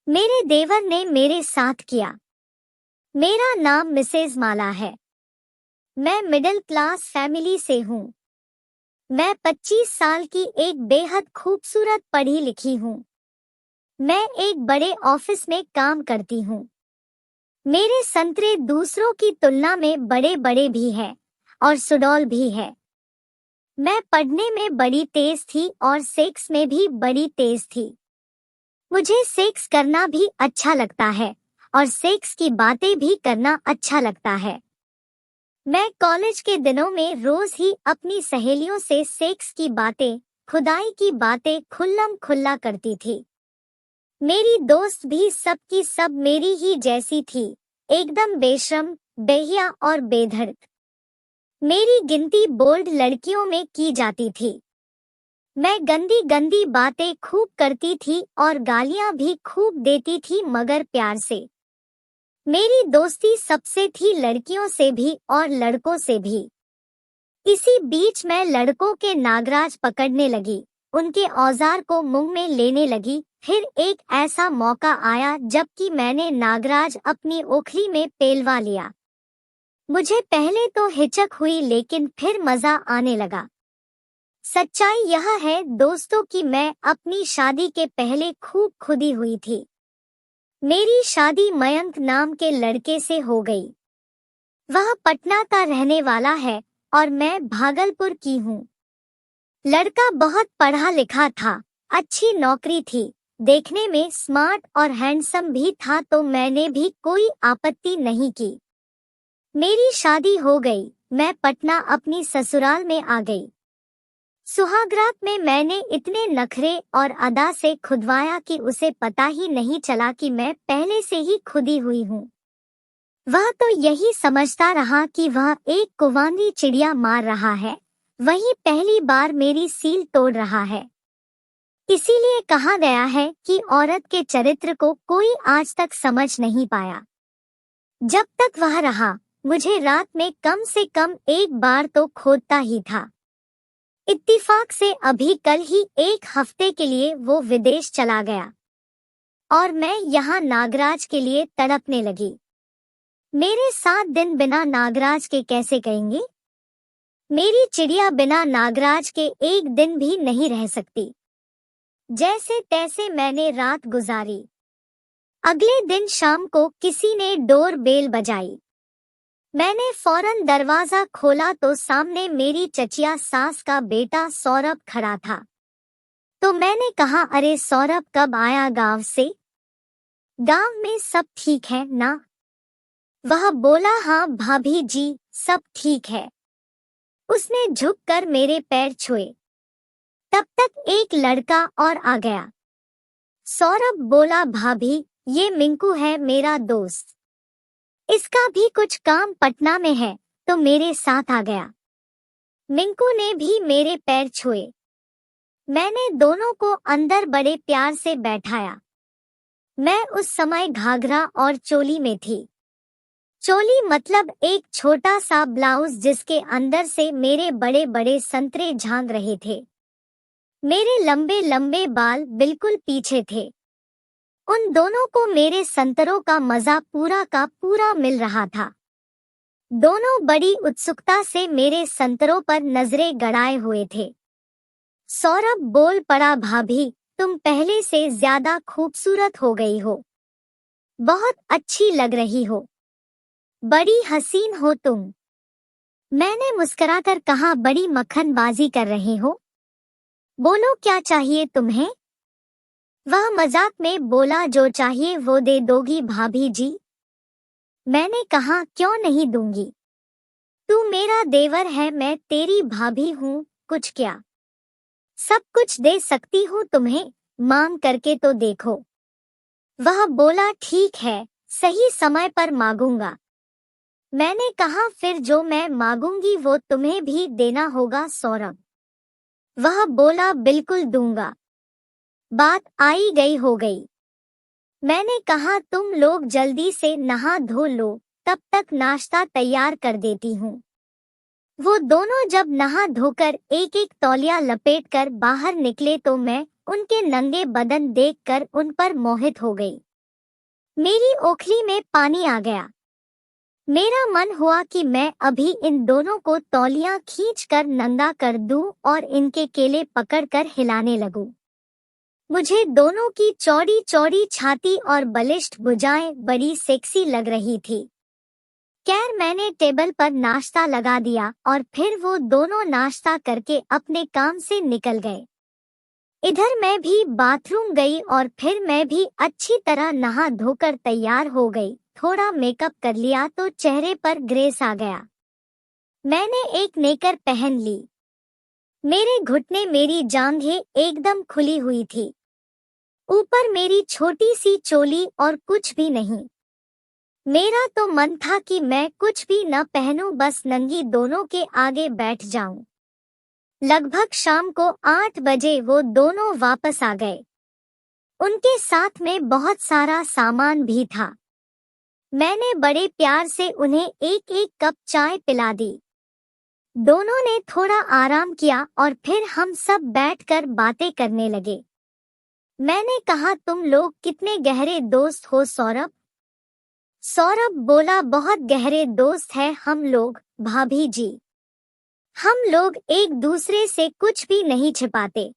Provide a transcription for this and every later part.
मेरे देवर ने मेरे साथ किया। मेरा नाम मिसेज माला है। मैं मिडिल क्लास फैमिली से हूँ। मैं 25 साल की एक बेहद खूबसूरत पढ़ी लिखी हूँ। मैं एक बड़े ऑफिस में काम करती हूँ। मेरे संतरे दूसरों की तुलना में बड़े बड़े भी हैं और सुडौल भी है। मैं पढ़ने में बड़ी तेज थी और सेक्स में भी बड़ी तेज थी। मुझे सेक्स करना भी अच्छा लगता है और सेक्स की बातें भी करना अच्छा लगता है। मैं कॉलेज के दिनों में रोज ही अपनी सहेलियों से सेक्स की बातें, खुदाई की बातें खुल्लम खुल्ला करती थी। मेरी दोस्त भी सब की सब मेरी ही जैसी थी, एकदम बेशर्म, बेहिया और बेधड़क। मेरी गिनती बोल्ड लड़कियों में की जाती थी। मैं गंदी गंदी बातें खूब करती थी और गालियां भी खूब देती थी, मगर प्यार से। मेरी दोस्ती सबसे थी, लड़कियों से भी और लड़कों से भी। इसी बीच मैं लड़कों के नागराज पकड़ने लगी, उनके औजार को मुंह में लेने लगी। फिर एक ऐसा मौका आया जबकि मैंने नागराज अपनी ओखली में पेलवा लिया। मुझे पहले तो हिचक हुई, लेकिन फिर मजा आने लगा। सच्चाई यह है दोस्तों कि मैं अपनी शादी के पहले खूब खुदी हुई थी। मेरी शादी मयंक नाम के लड़के से हो गई। वह पटना का रहने वाला है और मैं भागलपुर की हूँ। लड़का बहुत पढ़ा लिखा था, अच्छी नौकरी थी, देखने में स्मार्ट और हैंडसम भी था, तो मैंने भी कोई आपत्ति नहीं की। मेरी शादी हो गई। मैं पटना अपनी ससुराल में आ गई। सुहागरात में मैंने इतने नखरे और अदा से खुदवाया कि उसे पता ही नहीं चला कि मैं पहले से ही खुदी हुई हूँ। वह तो यही समझता रहा कि वह एक कुंवारी चिड़िया मार रहा है, वही पहली बार मेरी सील तोड़ रहा है। इसीलिए कहा गया है कि औरत के चरित्र को कोई आज तक समझ नहीं पाया। जब तक वह रहा, मुझे रात में कम से कम एक बार तो खोदता ही था। इत्तिफाक से अभी कल ही एक हफ्ते के लिए वो विदेश चला गया और मैं यहाँ नागराज के लिए तड़पने लगी। मेरे 7 दिन बिना नागराज के कैसे गएंगे? मेरी चिड़िया बिना नागराज के एक दिन भी नहीं रह सकती। जैसे तैसे मैंने रात गुजारी। अगले दिन शाम को किसी ने डोर बेल बजाई। मैंने फौरन दरवाजा खोला तो सामने मेरी चचिया सास का बेटा सौरभ खड़ा था। तो मैंने कहा, अरे सौरभ, कब आया गांव से? गांव में सब ठीक है ना? वह बोला, हाँ भाभी जी, सब ठीक है। उसने झुककर मेरे पैर छुए। तब तक एक लड़का और आ गया। सौरभ बोला, भाभी, ये मिंकू है, मेरा दोस्त। इसका भी कुछ काम पटना में है, तो मेरे साथ आ गया। मिंकू ने भी मेरे पैर छुए। मैंने दोनों को अंदर बड़े प्यार से बैठाया। मैं उस समय घाघरा और चोली में थी। चोली मतलब एक छोटा सा ब्लाउज जिसके अंदर से मेरे बड़े बड़े संतरे झांक रहे थे। मेरे लंबे लंबे बाल बिल्कुल पीछे थे। उन दोनों को मेरे संतरों का मजा पूरा का पूरा मिल रहा था। दोनों बड़ी उत्सुकता से मेरे संतरों पर नजरें गड़ाए हुए थे। सौरभ बोल पड़ा, भाभी, तुम पहले से ज्यादा खूबसूरत हो गई हो। बहुत अच्छी लग रही हो। बड़ी हसीन हो तुम। मैंने मुस्कुराकर कहा, बड़ी मक्खनबाजी कर रहे हो। बोलो क्या चाहिए तुम्हें? वह मजाक में बोला, जो चाहिए वो दे दोगी भाभी जी। मैंने कहा, क्यों नहीं दूंगी। तू मेरा देवर है, मैं तेरी भाभी हूँ, कुछ क्या, सब कुछ दे सकती हूँ तुम्हें, मांग करके तो देखो। वह बोला, ठीक है, सही समय पर मांगूंगा। मैंने कहा, फिर जो मैं मांगूंगी वो तुम्हें भी देना होगा सौरभ। वह बोला, बिल्कुल दूंगा। बात आई गई हो गई। मैंने कहा, तुम लोग जल्दी से नहा धो लो, तब तक नाश्ता तैयार कर देती हूँ। वो दोनों जब नहा धोकर एक एक तौलिया लपेटकर बाहर निकले तो मैं उनके नंगे बदन देखकर उन पर मोहित हो गई। मेरी ओखली में पानी आ गया। मेरा मन हुआ कि मैं अभी इन दोनों को तौलियां खींचकर नंगा कर दूं और इनके केले पकड़कर हिलाने लगूं। मुझे दोनों की चौड़ी चौड़ी छाती और बलिष्ठ भुजाएं बड़ी सेक्सी लग रही थी। खैर मैंने टेबल पर नाश्ता लगा दिया और फिर वो दोनों नाश्ता करके अपने काम से निकल गए। इधर मैं भी बाथरूम गई और फिर मैं भी अच्छी तरह नहा धोकर तैयार हो गई। थोड़ा मेकअप कर लिया तो चेहरे पर ग्रेस आ गया। मैंने एक नेकर पहन ली। मेरे घुटने मेरी जांघें एकदम खुली हुई थी। ऊपर मेरी छोटी सी चोली और कुछ भी नहीं। मेरा तो मन था कि मैं कुछ भी न पहनूं, बस नंगी दोनों के आगे बैठ जाऊं। लगभग शाम को 8 बजे वो दोनों वापस आ गए। उनके साथ में बहुत सारा सामान भी था। मैंने बड़े प्यार से उन्हें एक एक कप चाय पिला दी। दोनों ने थोड़ा आराम किया और फिर हम सब बैठकर बातें करने लगे। मैंने कहा, तुम लोग कितने गहरे दोस्त हो सौरभ? सौरभ बोला, बहुत गहरे दोस्त हैं हम लोग भाभी जी। हम लोग एक दूसरे से कुछ भी नहीं छिपाते।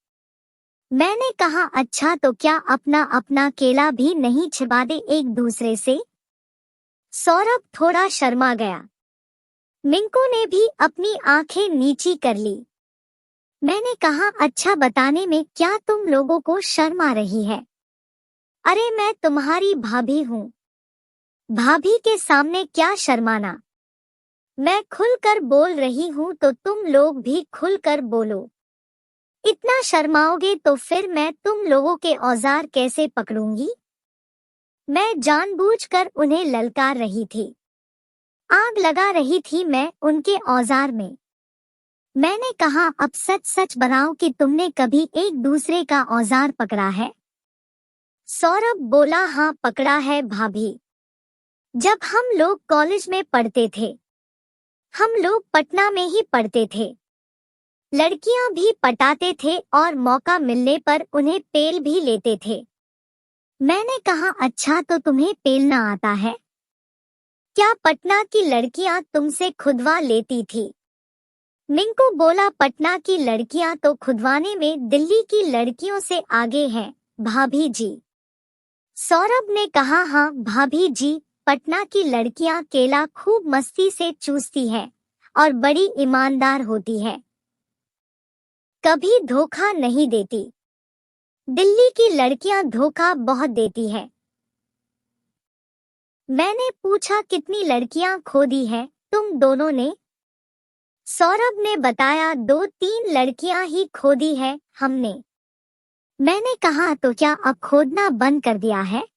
मैंने कहा, अच्छा तो क्या अपना अपना केला भी नहीं छिपाते एक दूसरे से? सौरभ थोड़ा शर्मा गया। मिंकू ने भी अपनी आंखें नीची कर ली। मैंने कहा, अच्छा बताने में क्या तुम लोगों को शर्म आ रही है? अरे मैं तुम्हारी भाभी हूँ। भाभी के सामने क्या शर्माना? मैं खुलकर बोल रही हूँ तो तुम लोग भी खुलकर बोलो। इतना शर्माओगे तो फिर मैं तुम लोगों के औजार कैसे पकड़ूंगी? मैं जानबूझकर उन्हें ललकार रही थी। आग लगा रही थी मैं उनके औजार में। मैंने कहा, अब सच सच बताओ कि तुमने कभी एक दूसरे का औजार पकड़ा है? सौरभ बोला, हाँ पकड़ा है भाभी। जब हम लोग कॉलेज में पढ़ते थे। हम लोग पटना में ही पढ़ते थे। लड़कियां भी पटाते थे और मौका मिलने पर उन्हें पेल भी लेते थे। मैंने कहा, अच्छा तो तुम्हें पेलना आता है? क्या पटना की लड़कियां तुमसे खुदवा लेती थी? मिंकू बोला, पटना की लड़कियां तो खुदवाने में दिल्ली की लड़कियों से आगे हैं भाभी जी। सौरभ ने कहा, हाँ भाभी जी, पटना की लड़कियां केला खूब मस्ती से चूसती है और बड़ी ईमानदार होती है। कभी धोखा नहीं देती। दिल्ली की लड़कियां धोखा बहुत देती है। मैंने पूछा, कितनी लड़कियां खो दी है तुम दोनों ने? सौरभ ने बताया, 2-3 लड़कियां ही खो दी है हमने। मैंने कहा, तो क्या अब खोदना बंद कर दिया है?